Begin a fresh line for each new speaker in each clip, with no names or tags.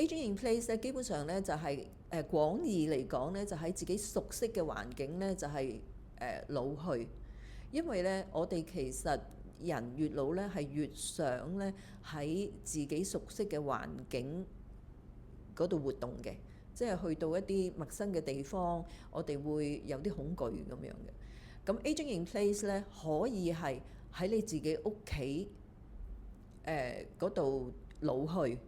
aging in place 咧，基本上咧就係廣義嚟講咧，就喺自己熟悉嘅環境咧，就係老去。因為咧，我哋其實人越老咧，係越想咧喺自己熟悉嘅環境嗰度活動嘅，即係去到一啲陌生嘅地方，我哋會有啲恐懼咁樣嘅。咁 aging in place 咧，可以係喺你自己屋企嗰度老去，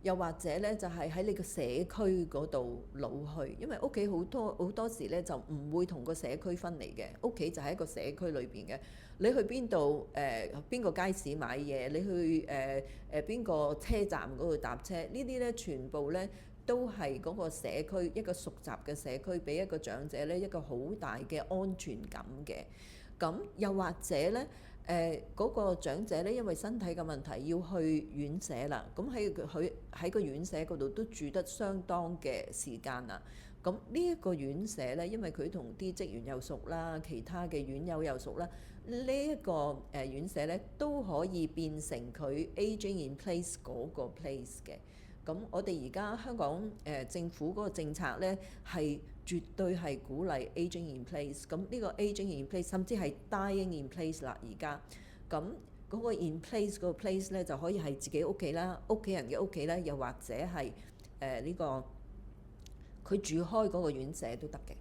又或者咧就係喺你個社區嗰度老去，因為屋企好多時咧就唔會同個社區分離嘅，屋企就喺一個社區裏邊嘅。你去邊度邊個街市買嘢，你去邊個車站嗰度搭車，呢啲咧全部咧都係嗰個社區一個熟習嘅社區，俾一個長者咧一個好大嘅安全感嘅。咁又或者咧嗰個長者咧，因為身體嘅問題要去院舍啦，咁佢喺個院舍嗰度都住得相當嘅時間啦。咁呢一個院舍咧，因為佢同啲職員又熟啦，其他嘅院友又熟啦，呢一個院舍咧都可以變成佢 aging in place 嗰個 place 嘅。咁我哋而家香港政府嗰個政策咧係絕對係鼓勵 aging in place。咁呢個 aging in place 甚至係 dying in place 啦。而家咁嗰個 in place 嗰個 place 咧就可以係自己屋企啦，屋企人嘅屋企啦，又或者係呢個佢住開嗰個院舍都得嘅。